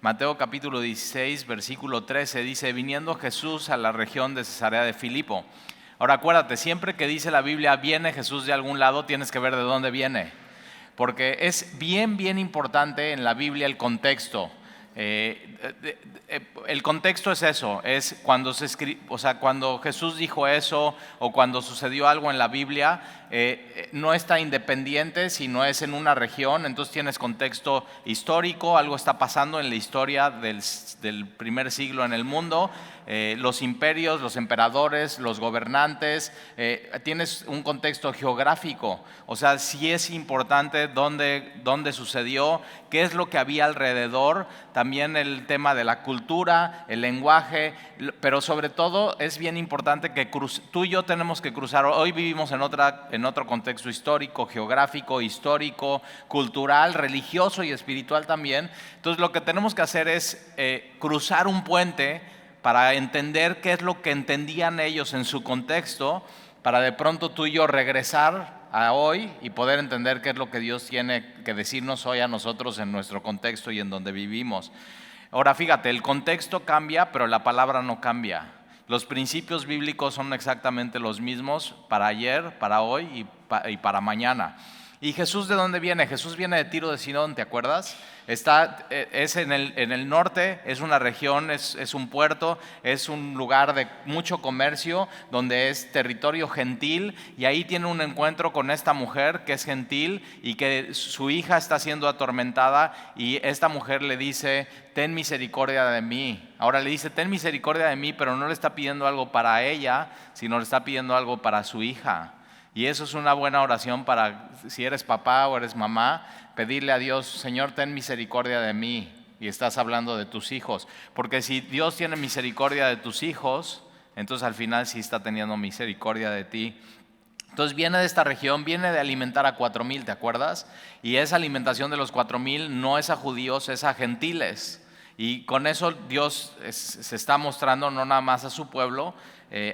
Mateo capítulo 16, versículo 13 dice: viniendo Jesús a la región de Cesarea de Filipo. Ahora acuérdate, siempre que dice la Biblia viene Jesús de algún lado, tienes que ver de dónde viene, porque es bien importante en la Biblia el contexto. El contexto es eso, es cuando cuando Jesús dijo eso o cuando sucedió algo en la Biblia, no está independiente, sino es en una región. Entonces tienes contexto histórico, algo está pasando en la historia del primer siglo en el mundo. Los imperios, los emperadores, los gobernantes, tienes un contexto geográfico, o sea, sí es importante dónde sucedió, qué es lo que había alrededor, también el tema de la cultura, el lenguaje, pero sobre todo es bien importante que tú y yo tenemos que cruzar. Hoy vivimos en otro contexto histórico, geográfico, cultural, religioso y espiritual también. Entonces lo que tenemos que hacer es cruzar un puente para entender qué es lo que entendían ellos en su contexto, para de pronto tú y yo regresar a hoy y poder entender qué es lo que Dios tiene que decirnos hoy a nosotros en nuestro contexto y en donde vivimos. Ahora fíjate, el contexto cambia, pero la palabra no cambia. Los principios bíblicos son exactamente los mismos para ayer, para hoy y para mañana. ¿Y Jesús de dónde viene? Jesús viene de Tiro de Sidón, ¿te acuerdas? Es en el norte, es una región, es un puerto, es un lugar de mucho comercio, donde es territorio gentil, y ahí tiene un encuentro con esta mujer que es gentil y que su hija está siendo atormentada, y esta mujer le dice: ten misericordia de mí. Ahora le dice: ten misericordia de mí, pero no le está pidiendo algo para ella, sino le está pidiendo algo para su hija. Y eso es una buena oración para, si eres papá o eres mamá, pedirle a Dios: Señor, ten misericordia de mí. Y estás hablando de tus hijos, porque si Dios tiene misericordia de tus hijos, entonces al final sí está teniendo misericordia de ti. Entonces viene de esta región, viene de alimentar a 4,000, ¿te acuerdas? Y esa alimentación de los 4,000 no es a judíos, es a gentiles. Y con eso Dios se está mostrando no nada más a su pueblo,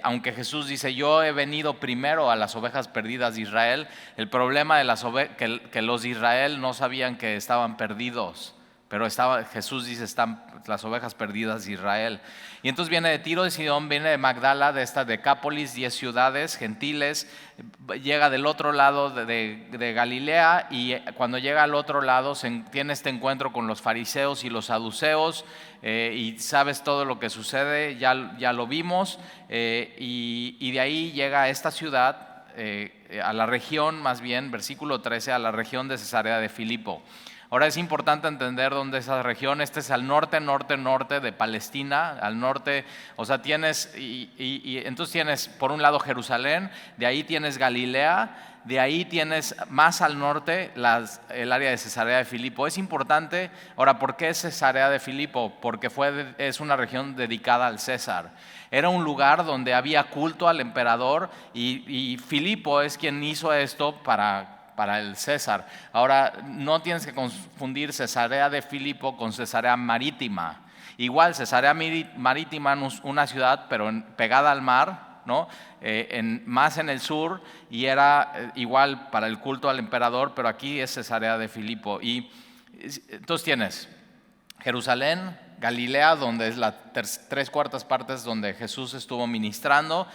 aunque Jesús dice: yo he venido primero a las ovejas perdidas de Israel. El problema de que los de Israel no sabían que estaban perdidos, pero Jesús dice: están las ovejas perdidas de Israel. Y entonces viene de Tiro de Sidón, viene de Magdala, de esta Decápolis, 10 ciudades gentiles, llega del otro lado de Galilea, y cuando llega al otro lado tiene este encuentro con los fariseos y los saduceos, y sabes todo lo que sucede, ya lo vimos, y de ahí llega a esta ciudad, a la región, más bien, versículo 13, a la región de Cesarea de Filipo. Ahora es importante entender dónde es esa región. Este es al norte de Palestina, al norte, o sea, entonces tienes por un lado Jerusalén, de ahí tienes Galilea, de ahí tienes más al norte el área de Cesarea de Filipo. Es importante. Ahora, ¿por qué Cesarea de Filipo? Porque es una región dedicada al César. Era un lugar donde había culto al emperador, y Filipo es quien hizo esto para el César. Ahora, no tienes que confundir Cesarea de Filipo con Cesarea Marítima. Igual, Cesarea Marítima es una ciudad, pero pegada al mar, ¿no? Más en el sur, y era igual para el culto al emperador, pero aquí es Cesarea de Filipo. Y entonces tienes Jerusalén, Galilea, donde es la 3/4 partes donde Jesús estuvo ministrando.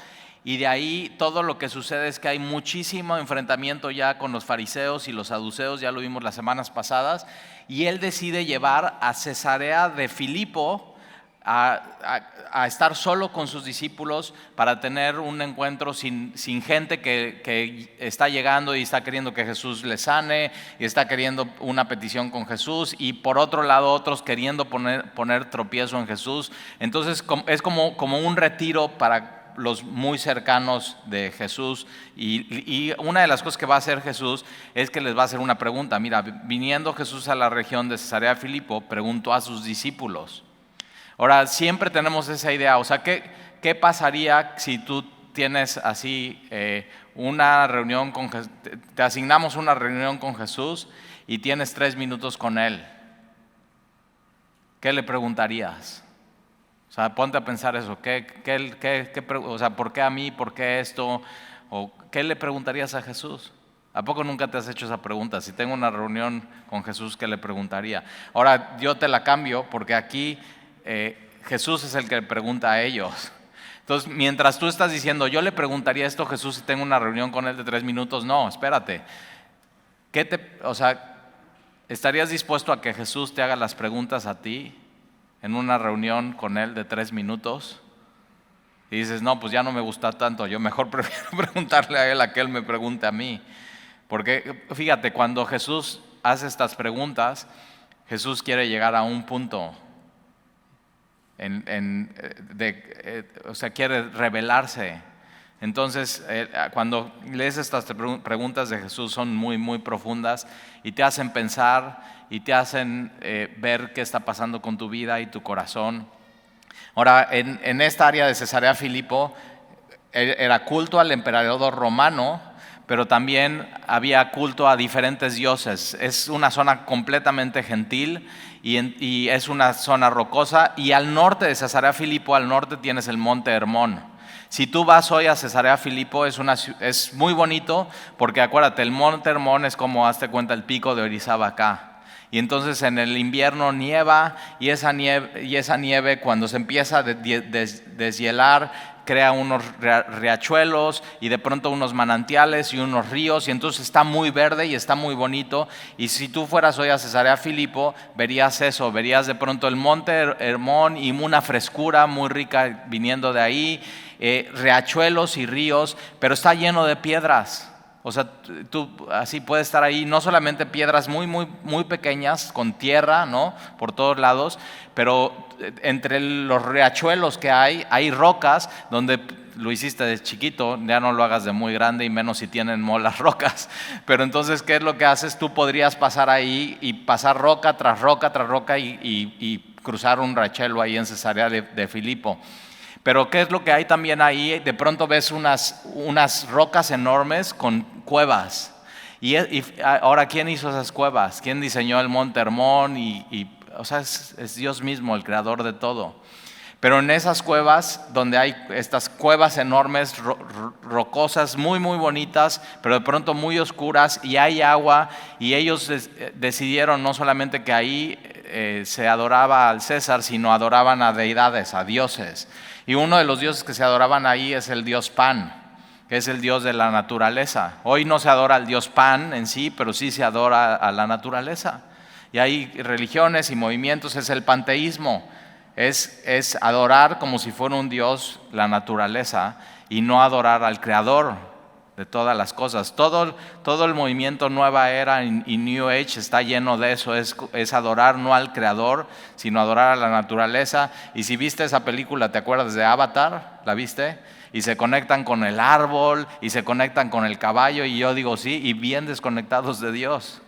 Y de ahí todo lo que sucede es que hay muchísimo enfrentamiento ya con los fariseos y los saduceos, ya lo vimos las semanas pasadas, y él decide llevar a Cesarea de Filipo a estar solo con sus discípulos, para tener un encuentro sin gente que está llegando y está queriendo que Jesús le sane, y está queriendo una petición con Jesús, y por otro lado otros queriendo poner tropiezo en Jesús. Entonces es como un retiro para los muy cercanos de Jesús, y una de las cosas que va a hacer Jesús es que les va a hacer una pregunta. Mira, viniendo Jesús a la región de Cesarea de Filipo, preguntó a sus discípulos. Ahora, siempre tenemos esa idea, o sea, ¿qué pasaría si tú tienes así una reunión con Jesús? Te asignamos una reunión con Jesús y tienes 3 minutos con Él. ¿Qué le preguntarías? O sea, ponte a pensar eso. O sea, ¿por qué a mí? ¿Por qué esto? ¿O qué le preguntarías a Jesús? ¿A poco nunca te has hecho esa pregunta? Si tengo una reunión con Jesús, ¿qué le preguntaría? Ahora yo te la cambio porque aquí Jesús es el que le pregunta a ellos. Entonces, mientras tú estás diciendo, yo le preguntaría esto a Jesús si tengo una reunión con él de 3 minutos, no, espérate. ¿Estarías dispuesto a que Jesús te haga las preguntas a ti en una reunión con él de 3 minutos? Y dices, no, pues ya no me gusta tanto, yo mejor prefiero preguntarle a él a que él me pregunte a mí. Porque fíjate, cuando Jesús hace estas preguntas, Jesús quiere llegar a un punto, quiere revelarse. Entonces, cuando lees estas preguntas de Jesús son muy, muy profundas y te hacen pensar y te hacen ver qué está pasando con tu vida y tu corazón. Ahora, en esta área de Cesarea Filipo era culto al emperador romano, pero también había culto a diferentes dioses. Es una zona completamente gentil y es una zona rocosa. Y al norte de Cesarea Filipo, al norte tienes el monte Hermón. Si tú vas hoy a Cesarea Filipo, es muy bonito porque acuérdate, el monte Hermón es como, hazte cuenta, el pico de Orizaba acá. Y entonces en el invierno nieva y esa nieve cuando se empieza a deshielar crea unos riachuelos y de pronto unos manantiales y unos ríos y entonces está muy verde y está muy bonito. Y si tú fueras hoy a Cesarea Filipo verías eso, verías de pronto el monte Hermón y una frescura muy rica viniendo de ahí, riachuelos y ríos, pero está lleno de piedras. O sea, tú así puedes estar ahí, no solamente piedras muy, muy, muy pequeñas con tierra, ¿no? Por todos lados, pero entre los riachuelos que hay rocas donde lo hiciste de chiquito, ya no lo hagas de muy grande y menos si tienen molas rocas. Pero entonces, ¿qué es lo que haces? Tú podrías pasar ahí y pasar roca tras roca tras roca y cruzar un riachuelo ahí en Cesarea de Filipo. Pero ¿qué es lo que hay también ahí? De pronto ves unas rocas enormes con cuevas. Y ahora, ¿quién hizo esas cuevas? ¿Quién diseñó el monte Hermón? O sea, es Dios mismo, el creador de todo. Pero en esas cuevas, donde hay estas cuevas enormes, rocosas, muy, muy bonitas, pero de pronto muy oscuras, y hay agua, y ellos decidieron no solamente que ahí se adoraba al César, sino adoraban a deidades, a dioses. Y uno de los dioses que se adoraban ahí es el dios Pan, que es el dios de la naturaleza. Hoy no se adora al dios Pan en sí, pero sí se adora a la naturaleza. Y hay religiones y movimientos, es el panteísmo, es adorar como si fuera un dios la naturaleza y no adorar al creador de todas las cosas. Todo el movimiento Nueva Era y New Age está lleno de eso, es adorar no al creador, sino adorar a la naturaleza. Y si viste esa película, ¿te acuerdas de Avatar? ¿La viste? Y se conectan con el árbol y se conectan con el caballo y yo digo sí, y bien desconectados de Dios.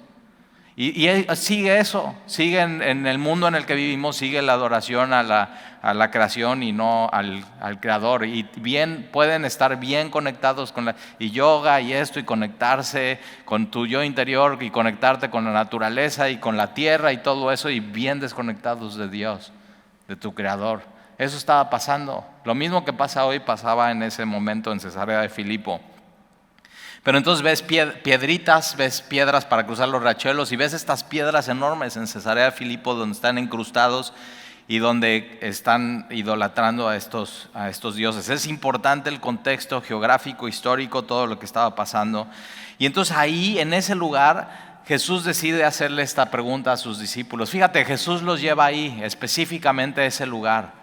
Y sigue eso, sigue en el mundo en el que vivimos, sigue la adoración a la creación y no al creador. Y bien pueden estar bien conectados con y yoga y esto y conectarse con tu yo interior y conectarte con la naturaleza y con la tierra y todo eso y bien desconectados de Dios, de tu creador. Eso estaba pasando. Lo mismo que pasa hoy pasaba en ese momento en Cesarea de Filipo. Pero entonces ves piedritas, ves piedras para cruzar los riachuelos y ves estas piedras enormes en Cesarea de Filipo donde están incrustados y donde están idolatrando a estos dioses. Es importante el contexto geográfico, histórico, todo lo que estaba pasando. Y entonces ahí, en ese lugar, Jesús decide hacerle esta pregunta a sus discípulos. Fíjate, Jesús los lleva ahí, específicamente a ese lugar.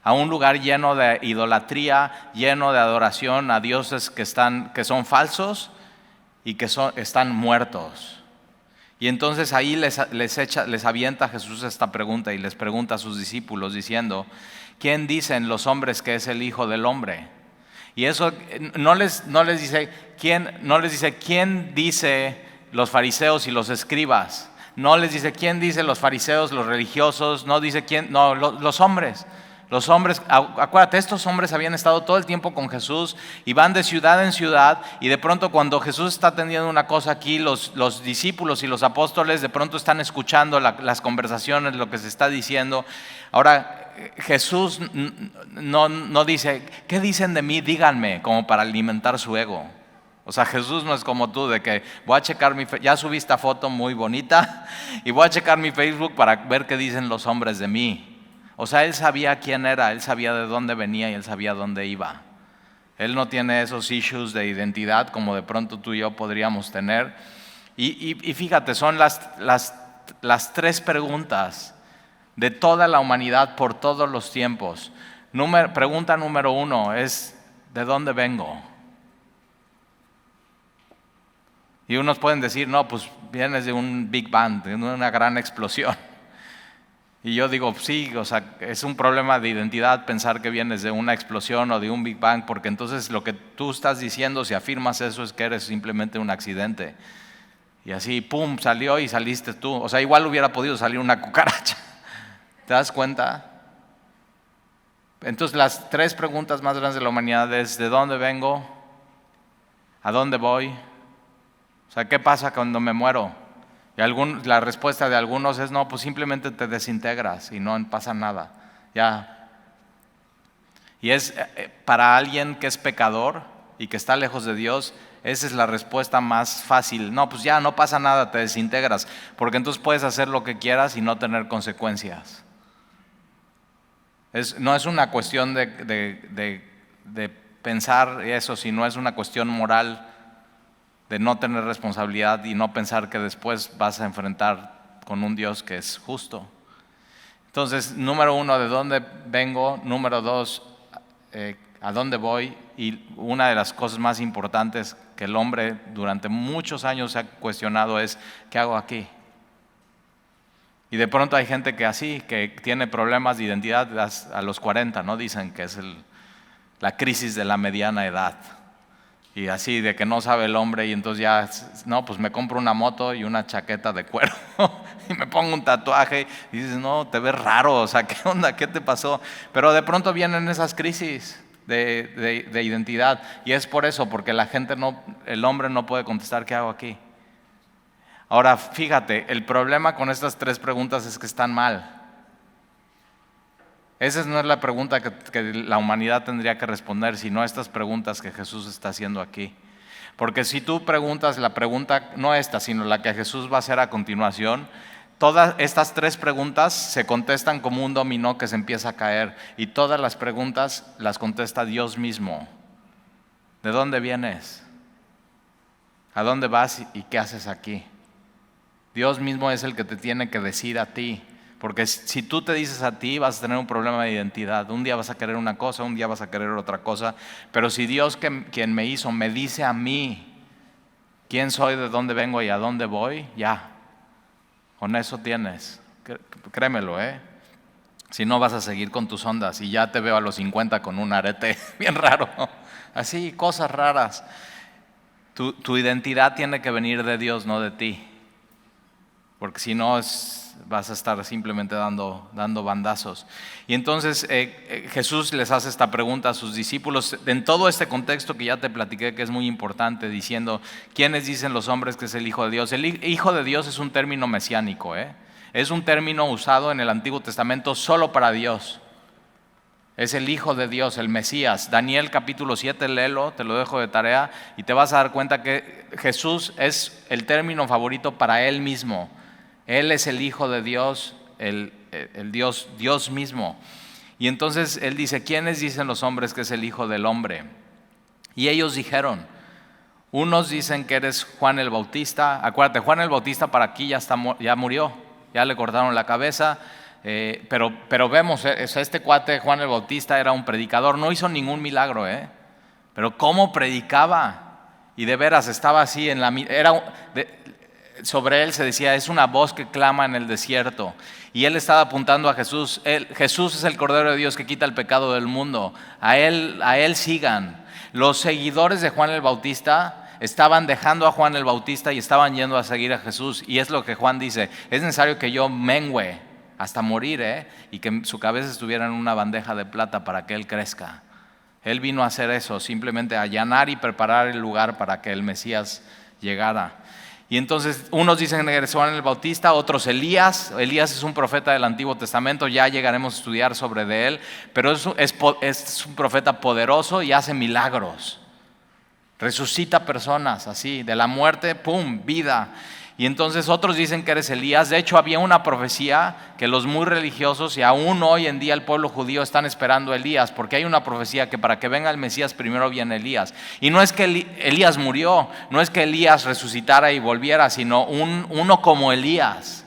A un lugar lleno de idolatría, lleno de adoración a dioses que son falsos y que están muertos. Y entonces ahí les avienta Jesús esta pregunta y les pregunta a sus discípulos diciendo, ¿quién dicen los hombres que es el Hijo del Hombre? Y eso no les dice quién dice los fariseos y los escribas. No les dice quién dice los fariseos, los religiosos, no dice quién, no, los hombres. Los hombres, acuérdate, estos hombres habían estado todo el tiempo con Jesús y van de ciudad en ciudad y de pronto cuando Jesús está atendiendo una cosa aquí, los discípulos y los apóstoles de pronto están escuchando las conversaciones, lo que se está diciendo. Ahora, Jesús no dice, ¿qué dicen de mí? Díganme, como para alimentar su ego. O sea, Jesús no es como tú de que voy a checar ya subí esta foto muy bonita y voy a checar mi Facebook para ver qué dicen los hombres de mí. O sea, Él sabía quién era, Él sabía de dónde venía y Él sabía dónde iba. Él no tiene esos issues de identidad como de pronto tú y yo podríamos tener. Y fíjate, son las tres preguntas de toda la humanidad por todos los tiempos. Pregunta número 1 es, ¿de dónde vengo? Y unos pueden decir, no, pues vienes de un Big Bang, de una gran explosión. Y yo digo, sí, o sea, es un problema de identidad pensar que vienes de una explosión o de un Big Bang, porque entonces lo que tú estás diciendo, si afirmas eso, es que eres simplemente un accidente. Y así, pum, salió y saliste tú. O sea, igual hubiera podido salir una cucaracha. ¿Te das cuenta? Entonces, las tres preguntas más grandes de la humanidad es, ¿de dónde vengo? ¿A dónde voy? O sea, ¿qué pasa cuando me muero? Y la respuesta de algunos es, no, pues simplemente te desintegras y no pasa nada. Ya. Y es para alguien que es pecador y que está lejos de Dios, esa es la respuesta más fácil. No, pues ya no pasa nada, te desintegras, porque entonces puedes hacer lo que quieras y no tener consecuencias. No es una cuestión de pensar eso, sino es una cuestión moral de no tener responsabilidad y no pensar que después vas a enfrentar con un Dios que es justo. Entonces, número 1, ¿de dónde vengo? Número 2, ¿a dónde voy? Y una de las cosas más importantes que el hombre durante muchos años se ha cuestionado es, ¿qué hago aquí? Y de pronto hay gente que tiene problemas de identidad a los 40, ¿no? Dicen que es la crisis de la mediana edad. Y así de que no sabe el hombre y entonces ya, no, pues me compro una moto y una chaqueta de cuero y me pongo un tatuaje y dices, no, te ves raro, o sea, ¿qué onda? ¿Qué te pasó? Pero de pronto vienen esas crisis de identidad y es por eso, porque el hombre no puede contestar, ¿qué hago aquí? Ahora, fíjate, el problema con estas tres preguntas es que están mal. Esa no es la pregunta que la humanidad tendría que responder, sino estas preguntas que Jesús está haciendo aquí. Porque si tú preguntas la pregunta, no esta, sino la que Jesús va a hacer a continuación, todas estas tres preguntas se contestan como un dominó que se empieza a caer. Y todas las preguntas las contesta Dios mismo. ¿De dónde vienes? ¿A dónde vas y qué haces aquí? Dios mismo es el que te tiene que decir a ti. Porque si tú te dices a ti, vas a tener un problema de identidad. Un día vas a querer una cosa, un día vas a querer otra cosa. Pero si Dios, quien me hizo, me dice a mí quién soy, de dónde vengo y a dónde voy, ya. Con eso tienes. Créemelo, ¿eh? Si no, vas a seguir con tus ondas y ya te veo a los 50 con un arete bien raro. Así, cosas raras. Tu identidad tiene que venir de Dios, no de ti. Porque si no, vas a estar simplemente dando bandazos. Y entonces Jesús les hace esta pregunta a sus discípulos en todo este contexto que ya te platiqué, que es muy importante, diciendo, ¿quiénes dicen los hombres que es el Hijo de Dios? El Hijo de Dios es un término mesiánico, es un término usado en el Antiguo Testamento solo para Dios. Es el Hijo de Dios, el Mesías. Daniel capítulo 7, léelo, te lo dejo de tarea, y te vas a dar cuenta que Jesús es el término favorito para Él mismo. Él es el Hijo de Dios, el Dios mismo. Y entonces Él dice, ¿quiénes dicen los hombres que es el Hijo del Hombre? Y ellos dijeron, unos dicen que eres Juan el Bautista. Acuérdate, Juan el Bautista para aquí ya murió, ya le cortaron la cabeza. Pero vemos, este cuate Juan el Bautista era un predicador, no hizo ningún milagro, pero cómo predicaba. Y de veras estaba así, sobre él se decía, es una voz que clama en el desierto. Y él estaba apuntando a Jesús. Jesús es el Cordero de Dios que quita el pecado del mundo. A él sigan. Los seguidores de Juan el Bautista estaban dejando a Juan el Bautista y estaban yendo a seguir a Jesús. Y es lo que Juan dice, es necesario que yo mengüe hasta morir, y que su cabeza estuviera en una bandeja de plata para que él crezca. Él vino a hacer eso, simplemente a allanar y preparar el lugar para que el Mesías llegara. Y entonces unos dicen que es Juan el Bautista, otros Elías. Elías es un profeta del Antiguo Testamento, ya llegaremos a estudiar sobre de él, pero es un profeta poderoso y hace milagros. Resucita personas así, de la muerte, ¡pum!, vida. Y entonces otros dicen que eres Elías. De hecho, había una profecía que los muy religiosos y aún hoy en día el pueblo judío están esperando a Elías, porque hay una profecía que para que venga el Mesías primero viene Elías. Y no es que Elías murió, no es que Elías resucitara y volviera, sino uno como Elías.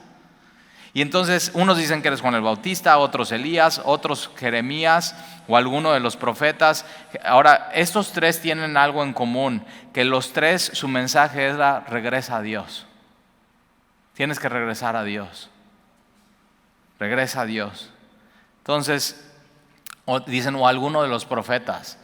Y entonces unos dicen que eres Juan el Bautista, otros Elías, otros Jeremías o alguno de los profetas. Ahora, estos tres tienen algo en común, que los tres su mensaje era regresa a Dios. Tienes que regresar a Dios. Regresa a Dios. Entonces, dicen, o alguno de los profetas.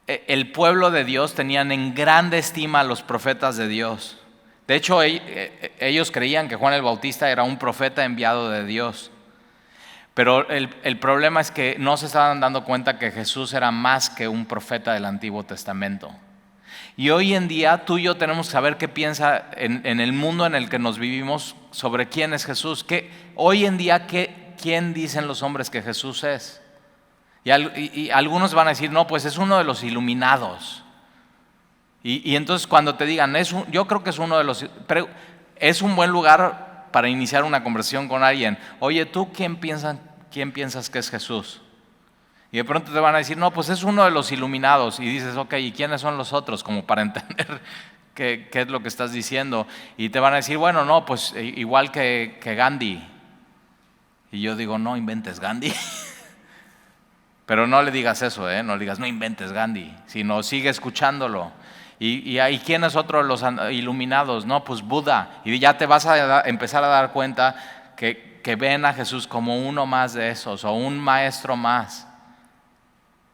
El pueblo de Dios tenían en grande estima a los profetas de Dios. De hecho, ellos creían que Juan el Bautista era un profeta enviado de Dios. Pero el problema es que no se estaban dando cuenta que Jesús era más que un profeta del Antiguo Testamento. Y hoy en día tú y yo tenemos que saber qué piensa en el mundo en el que nos vivimos sobre quién es Jesús. Hoy en día, ¿quién dicen los hombres que Jesús es? Y algunos van a decir, no, pues es uno de los iluminados. Y entonces cuando te digan, yo creo que es uno de los... Pero es un buen lugar para iniciar una conversación con alguien. Oye, ¿tú quién piensas que es Jesús? Y de pronto te van a decir, no, pues es uno de los iluminados. Y dices, ok, ¿y quiénes son los otros? Como para entender qué es lo que estás diciendo. Y te van a decir, bueno, no, pues igual que Gandhi. Y yo digo, no inventes Gandhi. Pero no le digas eso, no le digas, no inventes Gandhi, sino sigue escuchándolo. ¿Y quién es otro de los iluminados? No, pues Buda. Y ya te vas a empezar a dar cuenta que ven a Jesús como uno más de esos, o un maestro más.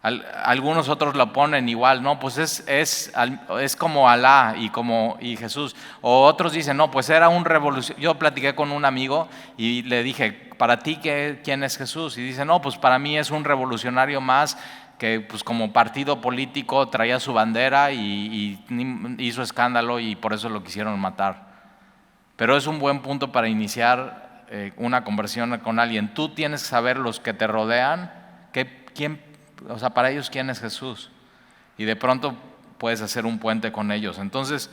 Algunos otros lo ponen igual, no, pues es como Alá y Jesús. O otros dicen, no, pues era un revolucionario. Yo platiqué con un amigo y le dije, ¿para ti quién es Jesús? Y dice, no, pues para mí es un revolucionario más que pues como partido político traía su bandera y hizo escándalo y por eso lo quisieron matar. Pero es un buen punto para iniciar una conversación con alguien. Tú tienes que saber los que te rodean, para ellos quién es Jesús. Y de pronto puedes hacer un puente con ellos. Entonces,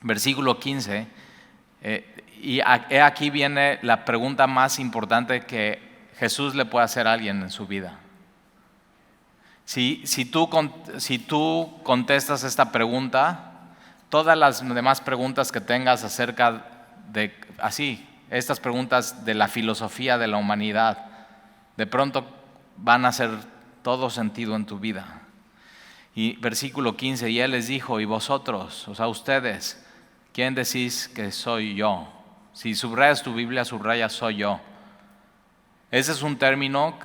versículo 15, y aquí viene la pregunta más importante que Jesús le puede hacer a alguien en su vida. Si tú contestas esta pregunta, todas las demás preguntas que tengas acerca de, estas preguntas de la filosofía de la humanidad, de pronto van a hacer todo sentido en tu vida. Y versículo 15, y él les dijo, y vosotros, o sea, ustedes, ¿quién decís que soy yo? Si subrayas tu Biblia, subraya soy yo. Ese es un término,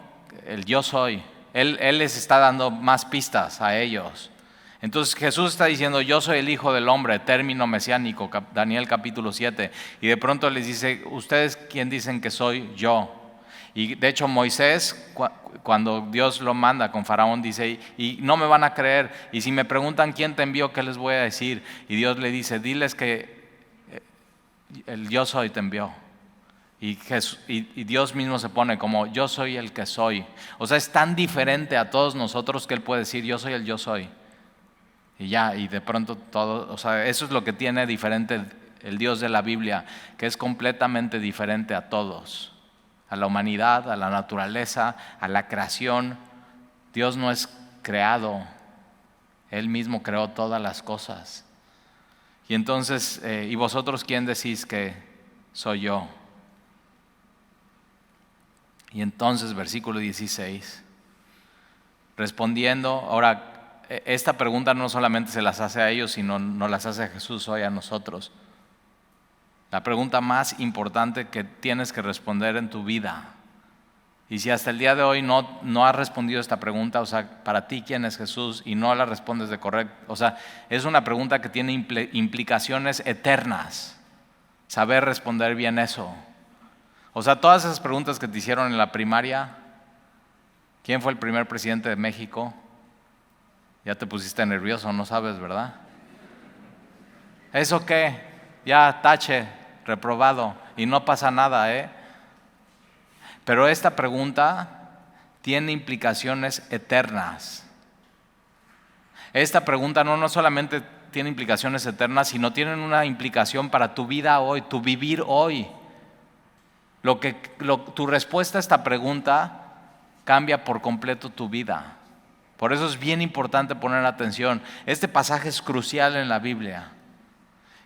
el yo soy. Él les está dando más pistas a ellos. Entonces Jesús está diciendo, yo soy el Hijo del Hombre, término mesiánico, Daniel capítulo 7. Y de pronto les dice, ¿ustedes quién dicen que soy yo? Y de hecho Moisés, cuando Dios lo manda con Faraón, dice, y no me van a creer. Y si me preguntan quién te envió, ¿qué les voy a decir? Y Dios le dice, diles que el yo soy te envió. Y Dios mismo se pone como yo soy el que soy. O sea, es tan diferente a todos nosotros que Él puede decir yo soy el yo soy. Y ya, y de pronto todo, o sea, eso es lo que tiene diferente el Dios de la Biblia, que es completamente diferente a todos, a la humanidad, a la naturaleza, a la creación. Dios no es creado, Él mismo creó todas las cosas. Y entonces, ¿y vosotros quién decís que soy yo? Y entonces, versículo 16, respondiendo, ahora, esta pregunta no solamente se las hace a ellos, sino nos las hace Jesús hoy a nosotros. La pregunta más importante que tienes que responder en tu vida. Y si hasta el día de hoy no has respondido esta pregunta, o sea, para ti quién es Jesús, y no la respondes de correcto, o sea, es una pregunta que tiene implicaciones eternas. Saber responder bien eso. O sea, todas esas preguntas que te hicieron en la primaria, ¿quién fue el primer presidente de México? Ya te pusiste nervioso, no sabes, ¿verdad? ¿Eso qué? Ya tache, reprobado, y no pasa nada, Pero esta pregunta tiene implicaciones eternas. Esta pregunta no solamente tiene implicaciones eternas, sino tienen una implicación para tu vida hoy, tu vivir hoy. Tu respuesta a esta pregunta cambia por completo tu vida. Por eso es bien importante poner atención. Este pasaje es crucial en la Biblia.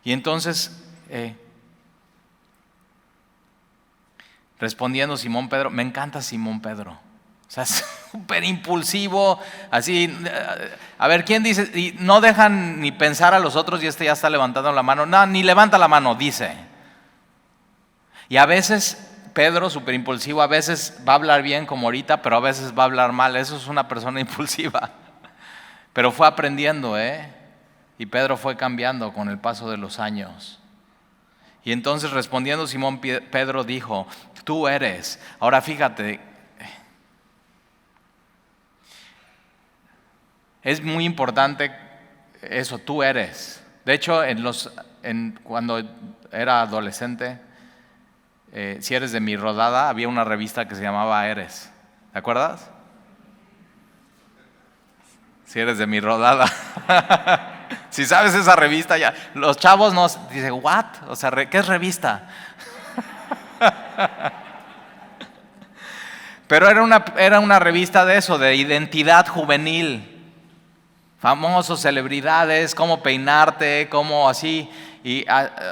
Y entonces, respondiendo Simón Pedro, me encanta Simón Pedro. O sea, es súper impulsivo, así. A ver, ¿quién dice? Y no dejan ni pensar a los otros y este ya está levantando la mano. No, ni levanta la mano, dice. Y a veces Pedro, súper impulsivo, a veces va a hablar bien como ahorita, pero a veces va a hablar mal. Eso es una persona impulsiva. Pero fue aprendiendo, y Pedro fue cambiando con el paso de los años. Y entonces respondiendo Simón Pedro dijo, tú eres. Ahora fíjate, es muy importante eso, tú eres. De hecho, cuando era adolescente, si eres de mi rodada, había una revista que se llamaba Eres. ¿Te acuerdas? Si eres de mi rodada. Si sabes esa revista, ya los chavos nos dicen, ¿what? O sea, ¿qué es revista? Pero era una revista de eso, de identidad juvenil. Famosos, celebridades, cómo peinarte, cómo así. Y,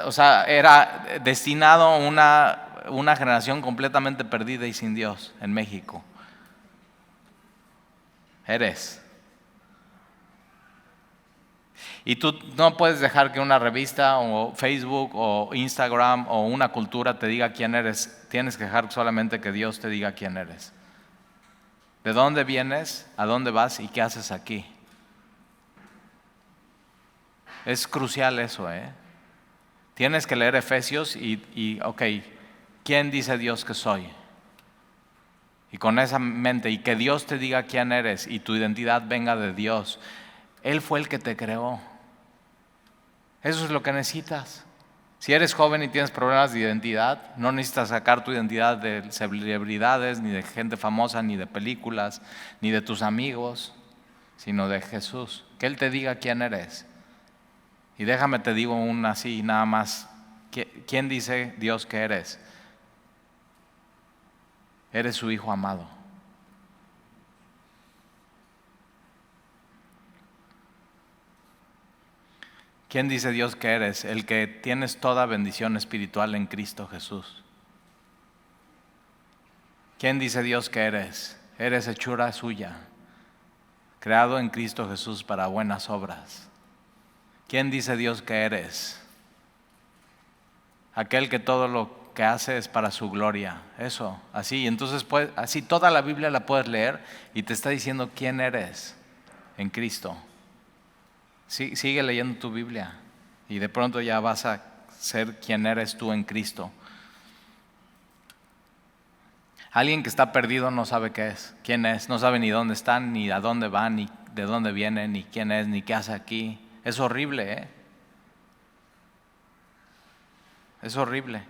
o sea, era destinado a una generación completamente perdida y sin Dios en México. Eres. Y tú no puedes dejar que una revista o Facebook o Instagram o una cultura te diga quién eres. Tienes que dejar solamente que Dios te diga quién eres. ¿De dónde vienes? ¿A dónde vas? ¿Y qué haces aquí? Es crucial eso, Tienes que leer Efesios ok, ¿quién dice Dios que soy? Y con esa mente, y que Dios te diga quién eres y tu identidad venga de Dios. Él fue el que te creó. Eso es lo que necesitas. Si eres joven y tienes problemas de identidad, no necesitas sacar tu identidad de celebridades, ni de gente famosa, ni de películas, ni de tus amigos, sino de Jesús. Que Él te diga quién eres. Y déjame te digo una así nada más. ¿Quién dice Dios que eres? Eres su hijo amado. ¿Quién dice Dios que eres? El que tienes toda bendición espiritual en Cristo Jesús. ¿Quién dice Dios que eres? Eres hechura suya, creado en Cristo Jesús para buenas obras. ¿Quién dice Dios que eres? Aquel que todo lo que hace es para su gloria. Eso, así. Entonces, así toda la Biblia la puedes leer y te está diciendo quién eres en Cristo. Sigue leyendo tu Biblia y de pronto ya vas a ser quien eres tú en Cristo. Alguien que está perdido no sabe qué es, quién es, no sabe ni dónde están, ni a dónde van, ni de dónde viene, ni quién es, ni qué hace aquí. Es horrible, Es horrible.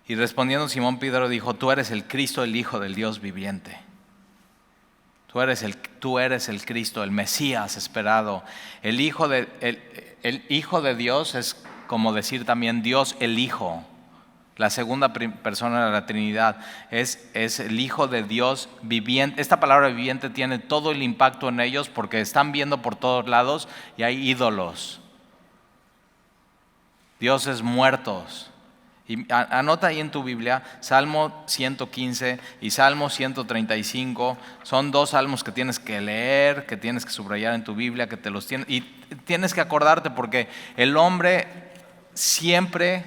Y respondiendo Simón Pedro dijo, tú eres el Cristo, el Hijo del Dios viviente. Tú eres el Cristo, el Mesías esperado. El Hijo de Dios es como decir también Dios el Hijo. La segunda persona de la Trinidad es el Hijo de Dios viviente. Esta palabra viviente tiene todo el impacto en ellos porque están viendo por todos lados y hay ídolos. Dioses muertos. Y anota ahí en tu Biblia, Salmo 115 y Salmo 135, son dos salmos que tienes que leer, que tienes que subrayar en tu Biblia, que te los tienes, y tienes que acordarte porque el hombre siempre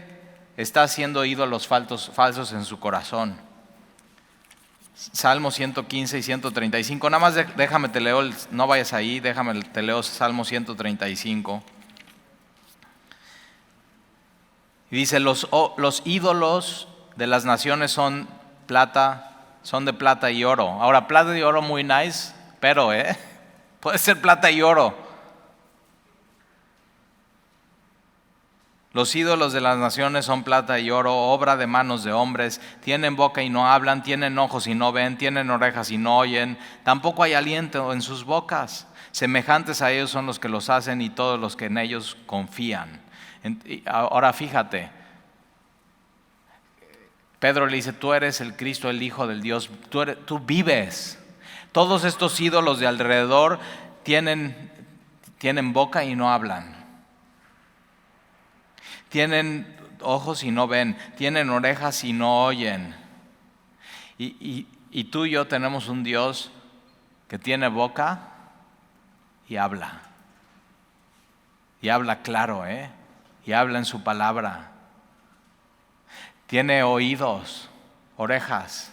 está haciendo ídolos falsos en su corazón. Salmo 115 y 135, nada más déjame te leo, no vayas ahí, déjame te leo Salmo 135. Y dice, los ídolos de las naciones son de plata y oro. Ahora, plata y oro muy nice, pero puede ser plata y oro. Los ídolos de las naciones son plata y oro, obra de manos de hombres. Tienen boca y no hablan, tienen ojos y no ven, tienen orejas y no oyen. Tampoco hay aliento en sus bocas. Semejantes a ellos son los que los hacen y todos los que en ellos confían. Ahora fíjate, Pedro le dice, tú eres el Cristo, el Hijo del Dios, tú vives. Todos estos ídolos de alrededor tienen boca y no hablan. Tienen ojos y no ven, tienen orejas y no oyen. Y tú y yo tenemos un Dios que tiene boca y habla. Y habla claro, y habla en su palabra. Tiene oídos, orejas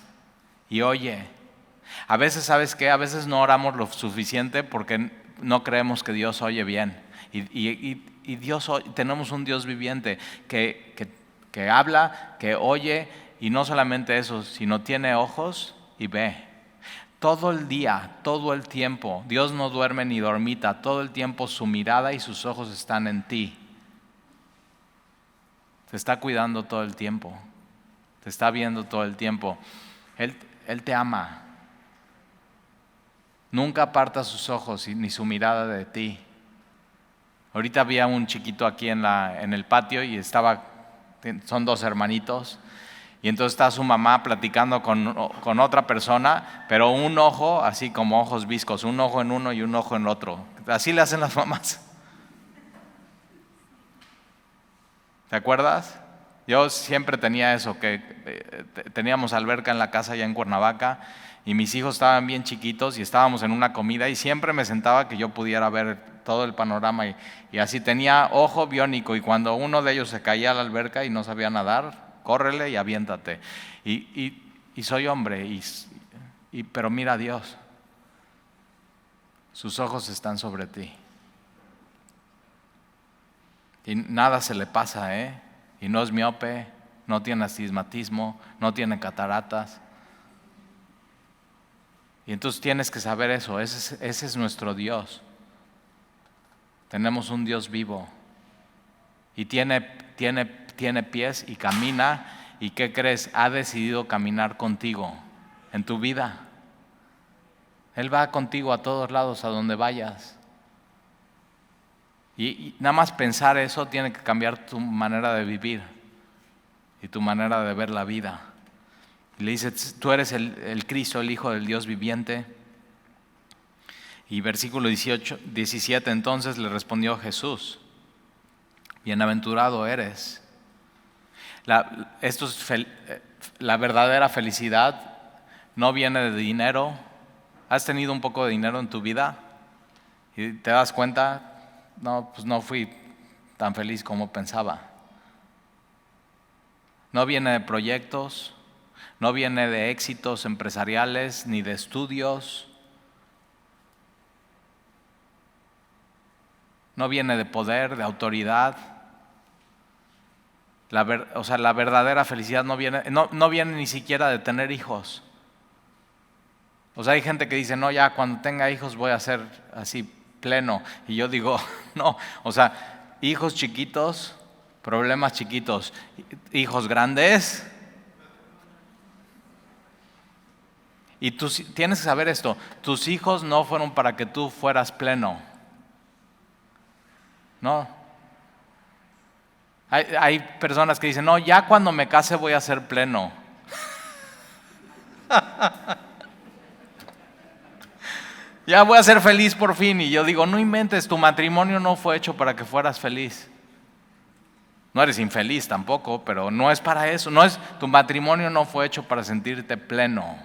y oye. A veces, ¿sabes qué? A veces no oramos lo suficiente porque no creemos que Dios oye bien. Y Dios, tenemos un Dios viviente que habla, que oye, y no solamente eso, sino tiene ojos y ve. Todo el día, todo el tiempo, Dios no duerme ni dormita, todo el tiempo su mirada y sus ojos están en ti. Te está cuidando todo el tiempo, te está viendo todo el tiempo. Él te ama. Nunca aparta sus ojos ni su mirada de ti. Ahorita había un chiquito aquí en el patio y son dos hermanitos. Y entonces está su mamá platicando con otra persona, pero un ojo, así como ojos viscos, un ojo en uno y un ojo en el otro. Así le hacen las mamás. ¿Te acuerdas? Yo siempre tenía eso, que teníamos alberca en la casa allá en Cuernavaca y mis hijos estaban bien chiquitos y estábamos en una comida y siempre me sentaba que yo pudiera ver todo el panorama y así tenía ojo biónico y cuando uno de ellos se caía a la alberca y no sabía nadar, córrele y aviéntate. Y soy hombre, pero mira a Dios, sus ojos están sobre ti. Y nada se le pasa, y no es miope, no tiene astigmatismo, no tiene cataratas. Y entonces tienes que saber eso, ese es nuestro Dios. Tenemos un Dios vivo y tiene pies y camina. ¿Y qué crees? Ha decidido caminar contigo en tu vida. Él va contigo a todos lados, a donde vayas. Y nada más pensar eso tiene que cambiar tu manera de vivir y tu manera de ver la vida. Y le dice, tú eres el Cristo, el Hijo del Dios viviente. Y versículo 17, entonces le respondió Jesús, bienaventurado eres. La verdadera felicidad no viene de dinero. ¿Has tenido un poco de dinero en tu vida? Y te das cuenta, no, pues no fui tan feliz como pensaba. No viene de proyectos, no viene de éxitos empresariales ni de estudios. No viene de poder, de autoridad. La verdadera felicidad no viene ni siquiera de tener hijos. O sea, hay gente que dice, no, ya cuando tenga hijos voy a ser así pleno. Y yo digo, no, o sea, hijos chiquitos, problemas chiquitos. Hijos grandes. Y tú tienes que saber esto, tus hijos no fueron para que tú fueras pleno. No. Hay personas que dicen, no, ya cuando me case voy a ser pleno. Ya voy a ser feliz por fin. Y yo digo, no inventes, tu matrimonio no fue hecho para que fueras feliz. No eres infeliz tampoco, pero no es para eso. Tu matrimonio no fue hecho para sentirte pleno.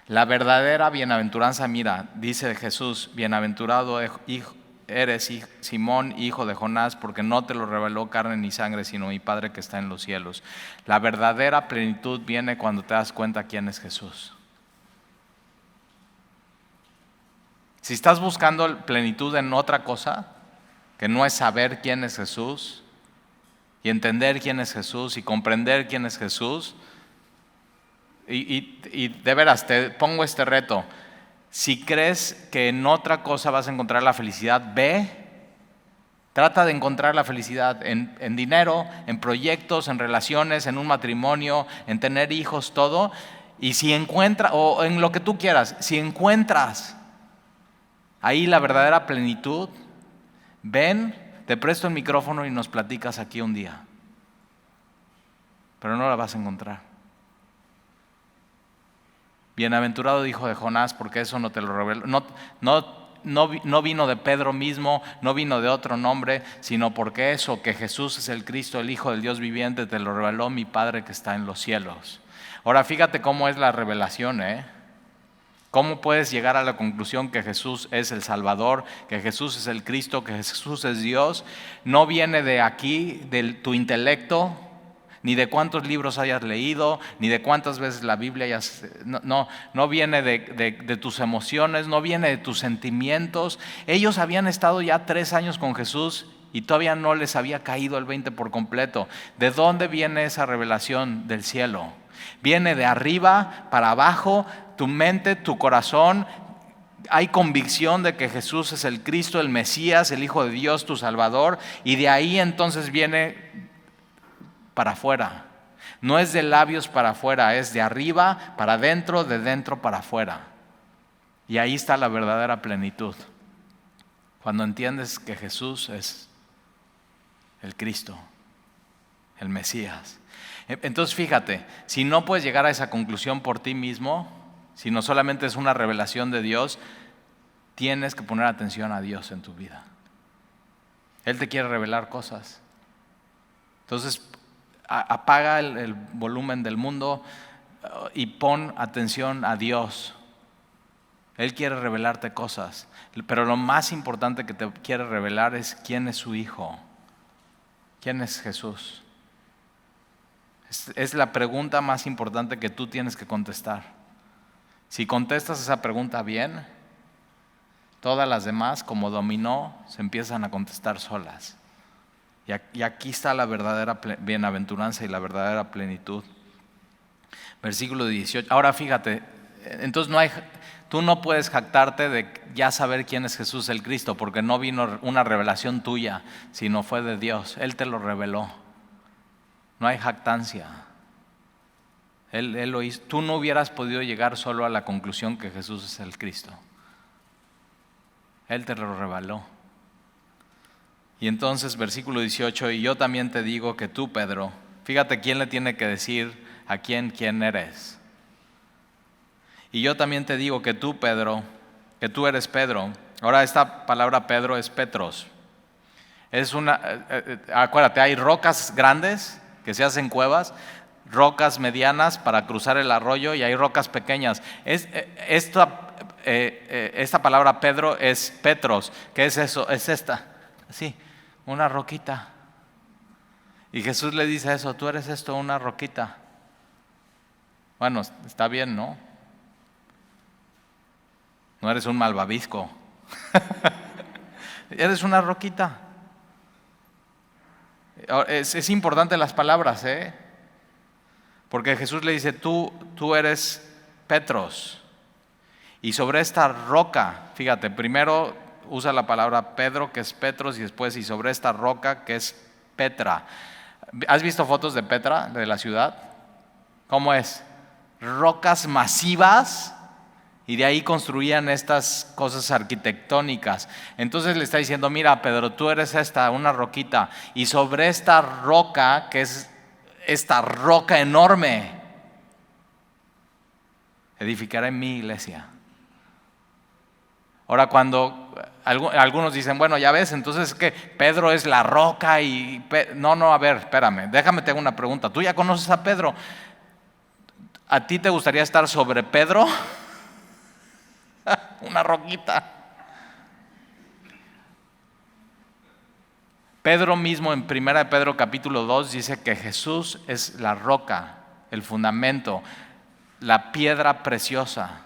La verdadera bienaventuranza, mira, dice Jesús, bienaventurado eres Simón, hijo de Jonás, porque no te lo reveló carne ni sangre, sino mi Padre que está en los cielos. La verdadera plenitud viene cuando te das cuenta quién es Jesús. Si estás buscando plenitud en otra cosa, que no es saber quién es Jesús, y entender quién es Jesús, y comprender quién es Jesús, y de veras, te pongo este reto. Si crees que en otra cosa vas a encontrar la felicidad, ve Trata de encontrar la felicidad en dinero, en proyectos, en relaciones, en un matrimonio, en tener hijos, todo. Y si encuentras, o en lo que tú quieras, si encuentras ahí la verdadera plenitud, ven, te presto el micrófono y nos platicas aquí un día. Pero no la vas a encontrar. Bienaventurado hijo de Jonás, porque eso no te lo reveló. No vino de Pedro mismo, no vino de otro nombre, sino porque eso, que Jesús es el Cristo, el Hijo del Dios viviente, te lo reveló mi Padre que está en los cielos. Ahora fíjate cómo es la revelación, ¿Cómo puedes llegar a la conclusión que Jesús es el Salvador, que Jesús es el Cristo, que Jesús es Dios? No viene de aquí, de tu intelecto, ni de cuántos libros hayas leído, ni de cuántas veces la Biblia hayas... No viene de tus emociones, no viene de tus sentimientos. Ellos habían estado ya 3 años con Jesús y todavía no les había caído el 20 por completo. ¿De dónde viene esa revelación del cielo? Viene de arriba para abajo, tu mente, tu corazón. Hay convicción de que Jesús es el Cristo, el Mesías, el Hijo de Dios, tu Salvador, y de ahí entonces viene para afuera. No es de labios para afuera, es de arriba para adentro, de dentro para afuera. Y ahí está la verdadera plenitud. Cuando entiendes que Jesús es el Cristo, el Mesías. Entonces fíjate, si no puedes llegar a esa conclusión por ti mismo, si no solamente es una revelación de Dios, tienes que poner atención a Dios en tu vida. Él te quiere revelar cosas. Entonces apaga el volumen del mundo y pon atención a Dios. Él quiere revelarte cosas, pero lo más importante que te quiere revelar es quién es su Hijo, quién es Jesús. Es la pregunta más importante que tú tienes que contestar. Si contestas esa pregunta bien, todas las demás, como dominó, se empiezan a contestar solas. Y aquí está la verdadera bienaventuranza y la verdadera plenitud. Versículo 18. Ahora fíjate, entonces tú no puedes jactarte de ya saber quién es Jesús el Cristo, porque no vino una revelación tuya, sino fue de Dios. Él te lo reveló. No hay jactancia. Él lo hizo. Tú no hubieras podido llegar solo a la conclusión que Jesús es el Cristo. Él te lo reveló. Y entonces versículo 18, y yo también te digo que tú, Pedro, fíjate quién le tiene que decir a quién eres. Y yo también te digo que tú, Pedro, que tú eres Pedro. Ahora esta palabra Pedro es Petros. Acuérdate, hay rocas grandes que se hacen cuevas, rocas medianas para cruzar el arroyo y hay rocas pequeñas. Esta palabra Pedro es Petros. ¿Qué es eso? Es esta, así, una roquita. Y Jesús le dice eso, tú eres esto, una roquita. Bueno, está bien, ¿no? No eres un malvavisco. Eres una roquita. Es importante las palabras, porque Jesús le dice, tú eres Petros. Y sobre esta roca, fíjate, primero usa la palabra Pedro, que es Petros, y después, y sobre esta roca, que es Petra. ¿Has visto fotos de Petra, de la ciudad? ¿Cómo es? Rocas masivas, y de ahí construían estas cosas arquitectónicas. Entonces le está diciendo, mira Pedro, tú eres una roquita, y sobre esta roca, que es esta roca enorme, edificaré mi iglesia. Ahora cuando algunos dicen, bueno, ya ves, entonces que Pedro es la roca y... No, a ver, espérame, déjame te hago una pregunta. ¿Tú ya conoces a Pedro? ¿A ti te gustaría estar sobre Pedro? Una roquita. Pedro mismo en 1 Pedro capítulo 2 dice que Jesús es la roca, el fundamento, la piedra preciosa.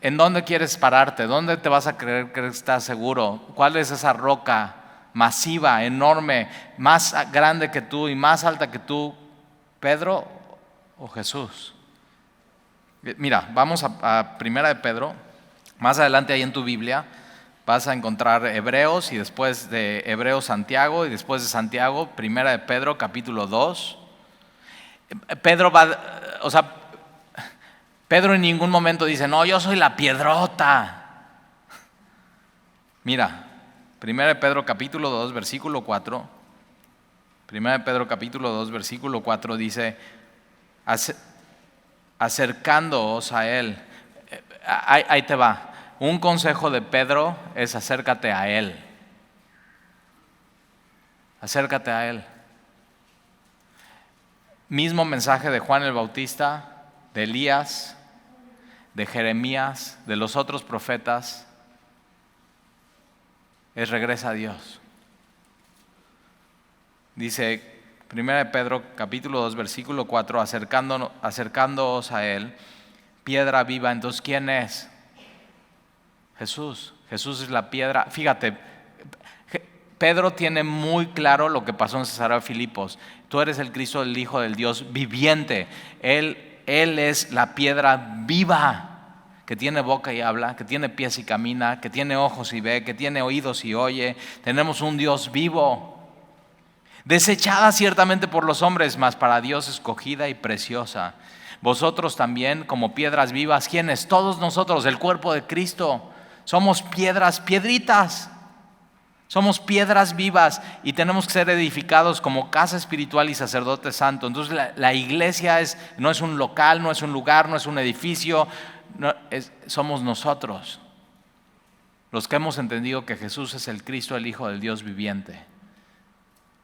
¿En dónde quieres pararte? ¿Dónde te vas a creer que estás seguro? ¿Cuál es esa roca masiva, enorme, más grande que tú y más alta que tú? ¿Pedro o Jesús? Mira, vamos a 1 de Pedro, más adelante ahí en tu Biblia, vas a encontrar Hebreos y después de Hebreos Santiago y después de Santiago, Primera de Pedro, capítulo 2. Pedro en ningún momento dice, no, yo soy la piedrota. Mira, Primera de Pedro capítulo 2, versículo 4. Primera de Pedro capítulo 2, versículo 4 dice, acercándoos a Él. Ahí te va. Un consejo de Pedro es acércate a Él. Acércate a Él. Mismo mensaje de Juan el Bautista, de Elías, de Jeremías, de los otros profetas, es regresa a Dios. Dice 1 Pedro capítulo 2 versículo 4, acercándoos a Él, piedra viva. Entonces, ¿quién es? Jesús. Jesús es la piedra. Fíjate, Pedro tiene muy claro lo que pasó en Cesarea de Filipos. Tú eres el Cristo, el Hijo del Dios viviente. Él es la piedra viva, que tiene boca y habla, que tiene pies y camina, que tiene ojos y ve, que tiene oídos y oye. Tenemos un Dios vivo, desechada ciertamente por los hombres, mas para Dios escogida y preciosa. Vosotros también, como piedras vivas, ¿quiénes? Todos nosotros, el cuerpo de Cristo, somos piedritas. Somos piedras vivas y tenemos que ser edificados como casa espiritual y sacerdote santo. Entonces la iglesia no es un local, no es un lugar, no es un edificio, somos nosotros, los que hemos entendido que Jesús es el Cristo, el Hijo del Dios viviente,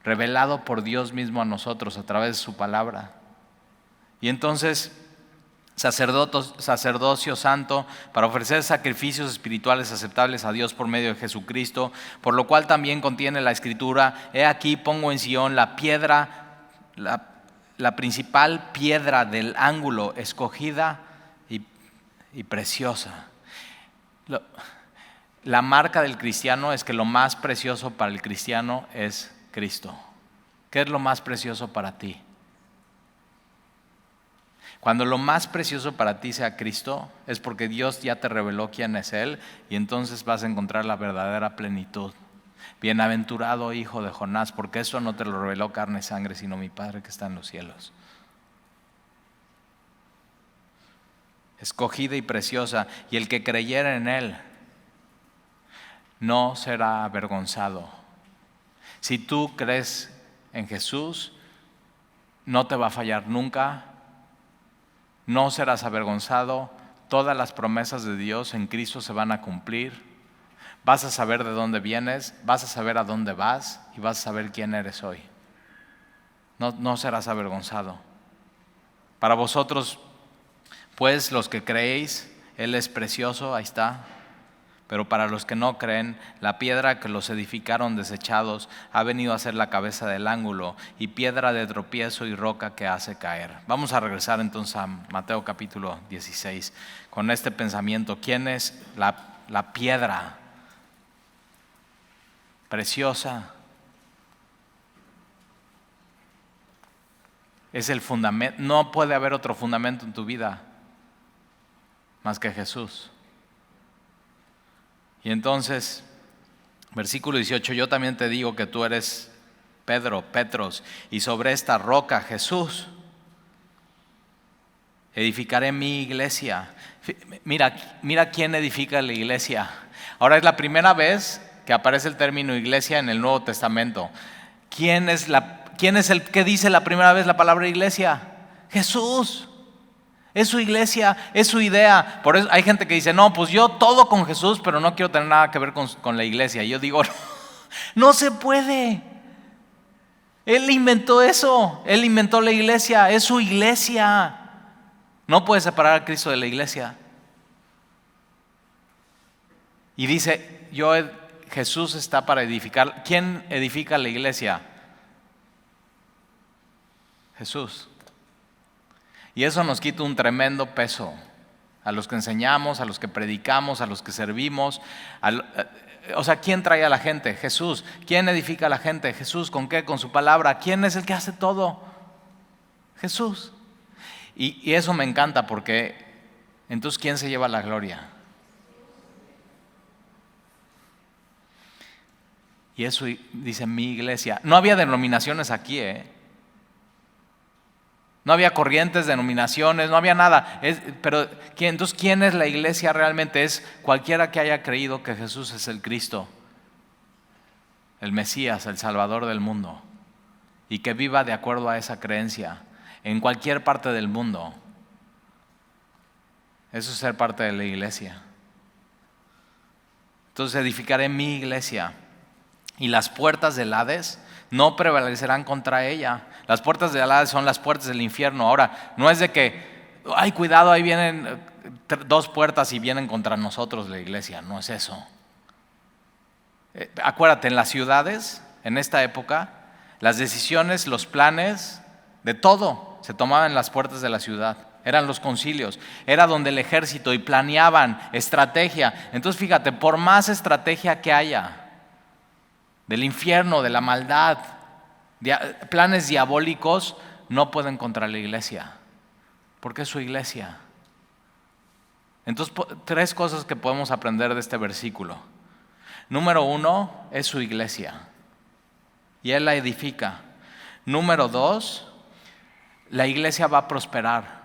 revelado por Dios mismo a nosotros a través de su palabra. Y entonces sacerdocio santo para ofrecer sacrificios espirituales aceptables a Dios por medio de Jesucristo, por lo cual también contiene la Escritura: he aquí pongo en Sión la piedra, la principal piedra del ángulo, escogida y preciosa. La marca del cristiano es que lo más precioso para el cristiano es Cristo. ¿Qué es lo más precioso para ti? Cuando lo más precioso para ti sea Cristo, es porque Dios ya te reveló quién es Él, y entonces vas a encontrar la verdadera plenitud. Bienaventurado hijo de Jonás, porque eso no te lo reveló carne y sangre, sino mi Padre que está en los cielos. Escogida y preciosa, y el que creyere en Él no será avergonzado. Si tú crees en Jesús, no te va a fallar nunca. No serás avergonzado, todas las promesas de Dios en Cristo se van a cumplir. Vas a saber de dónde vienes, vas a saber a dónde vas y vas a saber quién eres hoy. No serás avergonzado. Para vosotros, pues los que creéis, Él es precioso, ahí está. Pero para los que no creen, la piedra que los edificaron desechados ha venido a ser la cabeza del ángulo y piedra de tropiezo y roca que hace caer. Vamos a regresar entonces a Mateo capítulo 16 con este pensamiento. ¿Quién es la piedra preciosa? Es el fundamento. No puede haber otro fundamento en tu vida más que Jesús. Y entonces, versículo 18, yo también te digo que tú eres Pedro, Petros, y sobre esta roca, Jesús, edificaré mi iglesia. Mira quién edifica la iglesia. Ahora es la primera vez que aparece el término iglesia en el Nuevo Testamento. ¿Quién es el que dice la primera vez la palabra iglesia? Jesús. Es su iglesia, es su idea. Por eso hay gente que dice, no, pues yo todo con Jesús, pero no quiero tener nada que ver con la iglesia. Y yo digo, no se puede. Él inventó eso, Él inventó la iglesia, es su iglesia. No puede separar a Cristo de la iglesia. Y dice, Jesús está para edificar. ¿Quién edifica la iglesia? Jesús. Y eso nos quita un tremendo peso a los que enseñamos, a los que predicamos, a los que servimos. O sea, ¿quién trae a la gente? Jesús. ¿Quién edifica a la gente? Jesús. ¿Con qué? Con su palabra. ¿Quién es el que hace todo? Jesús. Y eso me encanta porque entonces ¿quién se lleva la gloria? Y eso dice mi iglesia. No había denominaciones aquí, No había corrientes, denominaciones, no había nada. Pero entonces, ¿quién es la iglesia realmente? Es cualquiera que haya creído que Jesús es el Cristo, el Mesías, el Salvador del mundo, y que viva de acuerdo a esa creencia en cualquier parte del mundo. Eso es ser parte de la iglesia. Entonces edificaré mi iglesia y las puertas del Hades no prevalecerán contra ella. Las puertas del Hades son las puertas del infierno. Ahora, no es de que, ay, cuidado, ahí vienen 2 puertas y vienen contra nosotros la iglesia. No es eso. Acuérdate, en las ciudades, en esta época, las decisiones, los planes, de todo se tomaban en las puertas de la ciudad. Eran los concilios, era donde el ejército y planeaban estrategia. Entonces fíjate, por más estrategia que haya del infierno, de la maldad, planes diabólicos, no pueden contra la iglesia, porque es su iglesia. Entonces, 3 cosas que podemos aprender de este versículo. Número 1, es su iglesia y Él la edifica. Número 2, la iglesia va a prosperar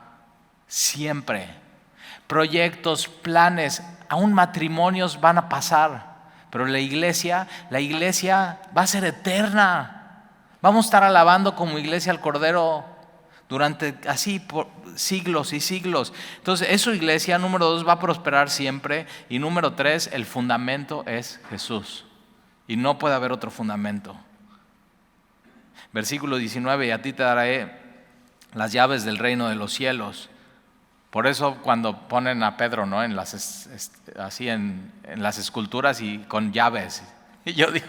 siempre. Proyectos, planes, aún matrimonios van a pasar, pero la iglesia va a ser eterna. Vamos a estar alabando como iglesia al Cordero durante así por siglos y siglos. Entonces, es su iglesia. Número 2, va a prosperar siempre. Y número 3, el fundamento es Jesús. Y no puede haber otro fundamento. Versículo 19, y a ti te daré las llaves del reino de los cielos. Por eso cuando ponen a Pedro, ¿no?, en las esculturas y con llaves. Y yo digo,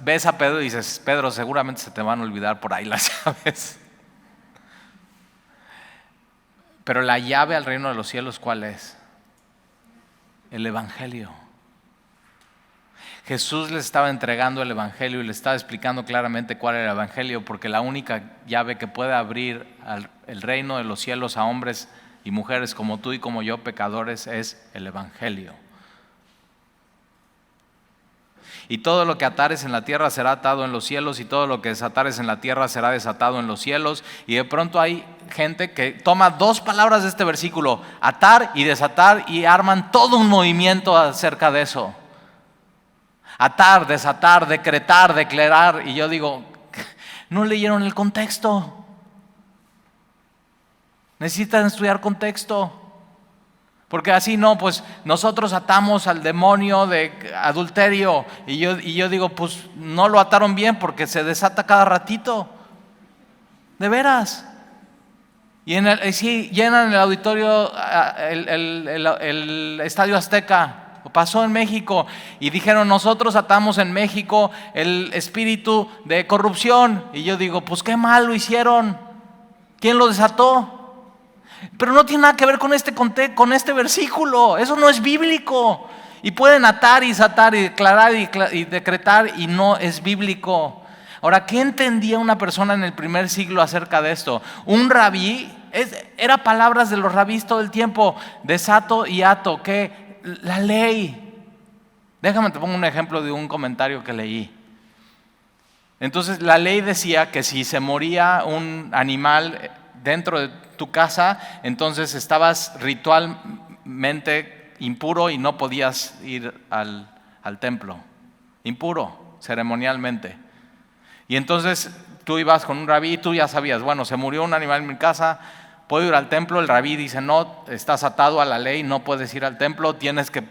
ves a Pedro y dices, Pedro, seguramente se te van a olvidar por ahí las llaves. Pero la llave al reino de los cielos, ¿cuál es? El evangelio. Jesús les estaba entregando el evangelio y les estaba explicando claramente cuál era el evangelio, porque la única llave que puede abrir el reino de los cielos a hombres y mujeres como tú y como yo, pecadores, es el evangelio. Y todo lo que atares en la tierra será atado en los cielos, y todo lo que desatares en la tierra será desatado en los cielos. Y de pronto hay gente que toma 2 palabras de este versículo, atar y desatar, y arman todo un movimiento acerca de eso. Atar, desatar, decretar, declarar. Y yo digo, no leyeron el contexto. Necesitan estudiar contexto. Porque así no, pues nosotros atamos al demonio de adulterio. Y yo digo, pues no lo ataron bien, porque se desata cada ratito. De veras. Y sí, llenan el auditorio, el Estadio Azteca. Pasó en México y dijeron, nosotros atamos en México el espíritu de corrupción. Y yo digo, pues qué mal lo hicieron. ¿Quién lo desató? Pero no tiene nada que ver con este versículo. Eso no es bíblico. Y pueden atar y desatar y declarar y decretar, y no es bíblico. Ahora, ¿qué entendía una persona en el primer siglo acerca de esto? Un rabí, era palabras de los rabís todo el tiempo, desato y ato, ¿qué? La ley. Déjame te pongo un ejemplo de un comentario que leí. Entonces, la ley decía que si se moría un animal dentro de tu casa, entonces estabas ritualmente impuro y no podías ir al templo. Impuro, ceremonialmente. Y entonces tú ibas con un rabí y tú ya sabías, bueno, se murió un animal en mi casa, ¿puedo ir al templo? El rabí dice, no, estás atado a la ley, no puedes ir al templo, tienes que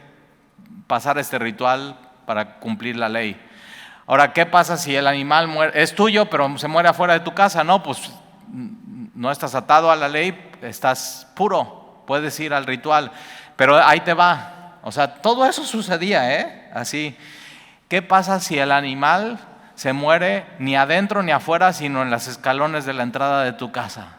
pasar este ritual para cumplir la ley. Ahora, ¿qué pasa si el animal muere? Es tuyo, pero se muere afuera de tu casa. No, pues no estás atado a la ley, estás puro, puedes ir al ritual. Pero ahí te va. O sea, todo eso sucedía, así. ¿Qué pasa si el animal se muere ni adentro ni afuera, sino en los escalones de la entrada de tu casa?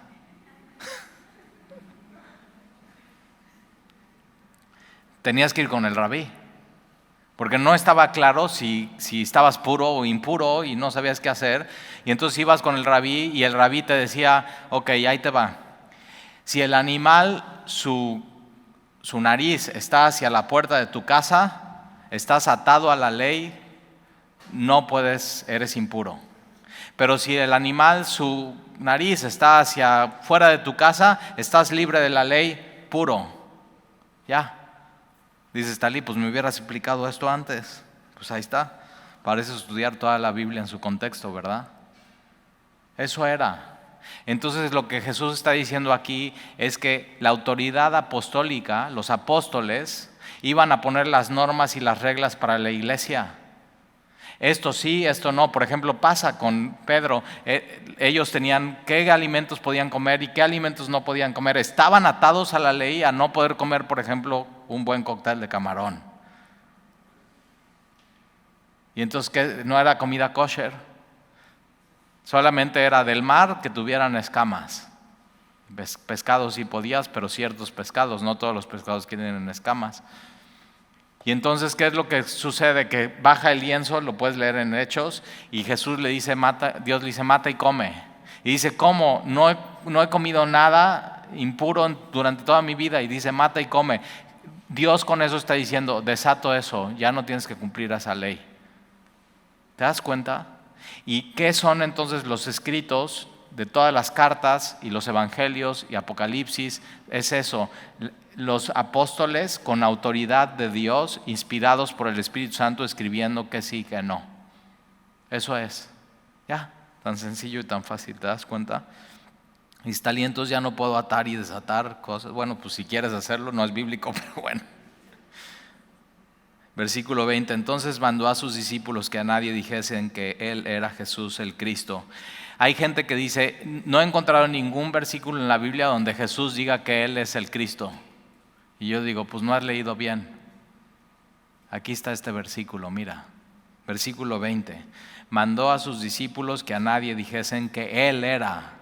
Tenías que ir con el rabí, porque no estaba claro si estabas puro o impuro y no sabías qué hacer. Y entonces ibas con el rabí y el rabí te decía, ok, ahí te va. Si el animal, su nariz está hacia la puerta de tu casa, estás atado a la ley, no puedes, eres impuro. Pero si el animal, su nariz está hacia fuera de tu casa, estás libre de la ley, puro. Ya. Dices, Talí, pues me hubieras explicado esto antes. Pues ahí está. Parece estudiar toda la Biblia en su contexto, ¿verdad? Eso era. Entonces lo que Jesús está diciendo aquí es que la autoridad apostólica, los apóstoles, iban a poner las normas y las reglas para la iglesia. Esto sí, esto no. Por ejemplo, pasa con Pedro. Ellos tenían qué alimentos podían comer y qué alimentos no podían comer. Estaban atados a la ley a no poder comer, por ejemplo, un buen cóctel de camarón. Y entonces, ¿qué? No era comida kosher. Solamente era del mar que tuvieran escamas. Pescados sí podías, pero ciertos pescados, no todos los pescados tienen escamas. Y entonces, ¿qué es lo que sucede? Que baja el lienzo, lo puedes leer en Hechos, y Jesús le dice, Dios le dice, mata y come. Y dice, ¿cómo? No he comido nada impuro durante toda mi vida. Y dice, mata y come. Dios con eso está diciendo, desato eso, ya no tienes que cumplir esa ley. ¿Te das cuenta? ¿Y qué son entonces los escritos de todas las cartas y los evangelios y Apocalipsis? Es eso, los apóstoles con autoridad de Dios, inspirados por el Espíritu Santo, escribiendo que sí, que no. Eso es. Ya, tan sencillo y tan fácil, ¿te das cuenta? Mis talentos ya no puedo atar y desatar cosas. Bueno, pues si quieres hacerlo, no es bíblico, pero bueno. Versículo 20, entonces mandó a sus discípulos que a nadie dijesen que Él era Jesús el Cristo. Hay gente que dice, no he encontrado ningún versículo en la Biblia donde Jesús diga que Él es el Cristo. Y yo digo, pues no has leído bien. Aquí está este versículo, mira. Versículo 20, mandó a sus discípulos que a nadie dijesen que Él era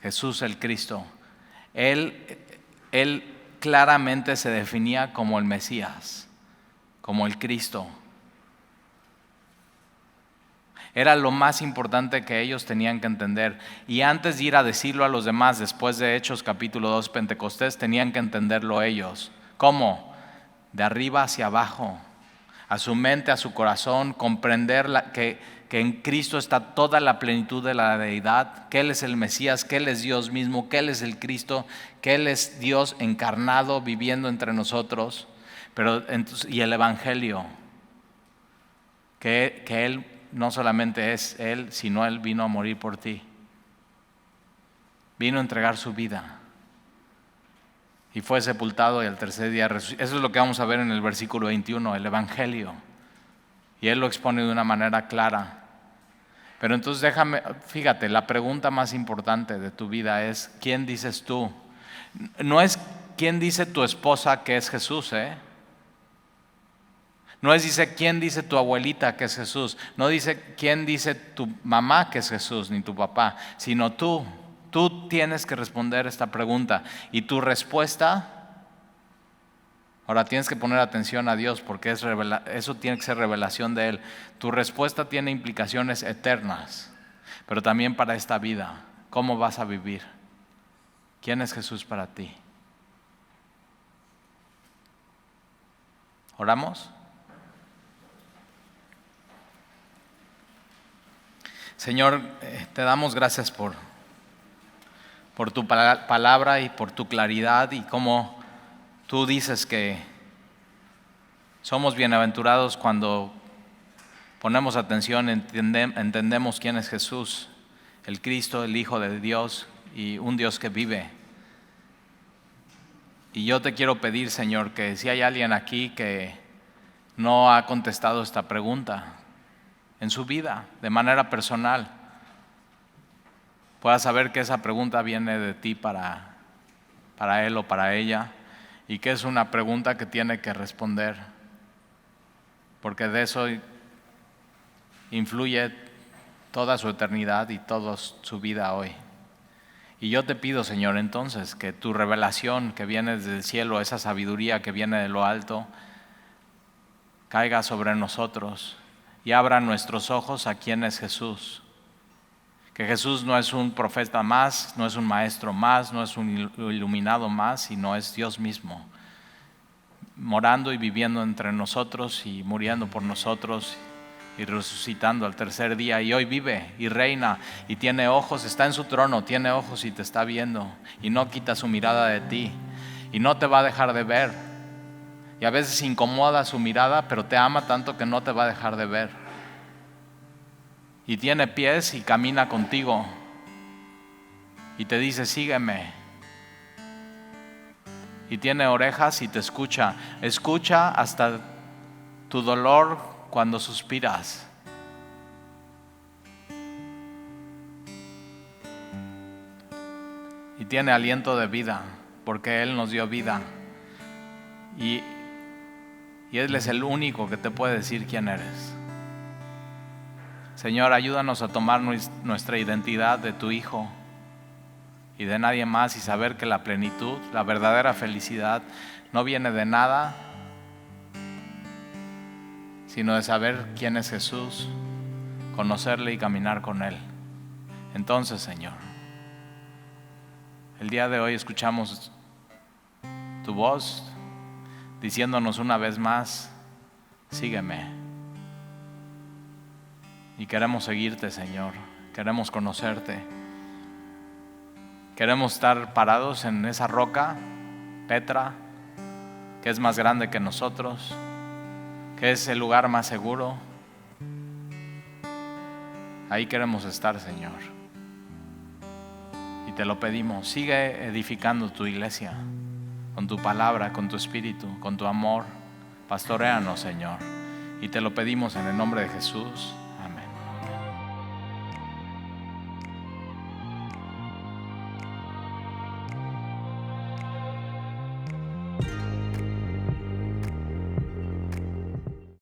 Jesús el Cristo. Él claramente se definía como el Mesías, como el Cristo. Era lo más importante que ellos tenían que entender. Y antes de ir a decirlo a los demás, después de Hechos capítulo 2, Pentecostés, tenían que entenderlo ellos. ¿Cómo? De arriba hacia abajo, a su mente, a su corazón, comprender que en Cristo está toda la plenitud de la deidad, que Él es el Mesías, que Él es Dios mismo, que Él es el Cristo, que Él es Dios encarnado viviendo entre nosotros. Pero entonces, y el Evangelio, que Él no solamente es Él, sino Él vino a morir por ti. Vino a entregar su vida. Y fue sepultado y al tercer día resucitó. Eso es lo que vamos a ver en el versículo 21, el Evangelio. Y Él lo expone de una manera clara. Pero entonces fíjate, la pregunta más importante de tu vida es, ¿quién dices tú? No es quién dice tu esposa que es Jesús, No dice quién dice tu abuelita que es Jesús, no dice quién dice tu mamá que es Jesús, ni tu papá, sino tú. Tú tienes que responder esta pregunta. Y tu respuesta, ahora tienes que poner atención a Dios porque eso tiene que ser revelación de Él. Tu respuesta tiene implicaciones eternas, pero también para esta vida. ¿Cómo vas a vivir? ¿Quién es Jesús para ti? ¿Oramos? Señor, te damos gracias por tu palabra y por tu claridad y cómo tú dices que somos bienaventurados cuando ponemos atención, entendemos quién es Jesús, el Cristo, el Hijo de Dios y un Dios que vive. Y yo te quiero pedir, Señor, que si hay alguien aquí que no ha contestado esta pregunta en su vida, de manera personal, pueda saber que esa pregunta viene de ti para él o para ella y que es una pregunta que tiene que responder, porque de eso influye toda su eternidad y toda su vida hoy. Y yo te pido, Señor, entonces, que tu revelación que viene desde el cielo, esa sabiduría que viene de lo alto, caiga sobre nosotros y abra nuestros ojos a quién es Jesús. Que Jesús no es un profeta más, no es un maestro más, no es un iluminado más, sino es Dios mismo, morando y viviendo entre nosotros y muriendo por nosotros y resucitando al tercer día, y hoy vive y reina y tiene ojos, está en su trono, tiene ojos y te está viendo y no quita su mirada de ti y no te va a dejar de ver. Y a veces incomoda su mirada, pero te ama tanto que no te va a dejar de ver. Y tiene pies y camina contigo y te dice sígueme. Y tiene orejas y te escucha. Escucha hasta tu dolor cuando suspiras. Y tiene aliento de vida, porque Él nos dio vida. Y Él es el único que te puede decir quién eres. Señor, ayúdanos a tomar nuestra identidad de tu Hijo y de nadie más, y saber que la plenitud, la verdadera felicidad, no viene de nada, sino de saber quién es Jesús, conocerle y caminar con Él. Entonces, Señor, el día de hoy escuchamos tu voz diciéndonos una vez más, sígueme. Y queremos seguirte, Señor, queremos conocerte. Queremos estar parados en esa roca, Petra, que es más grande que nosotros, que es el lugar más seguro. Ahí queremos estar, Señor. Y te lo pedimos, sigue edificando tu iglesia, con tu palabra, con tu espíritu, con tu amor. Pastoréanos, Señor. Y te lo pedimos en el nombre de Jesús.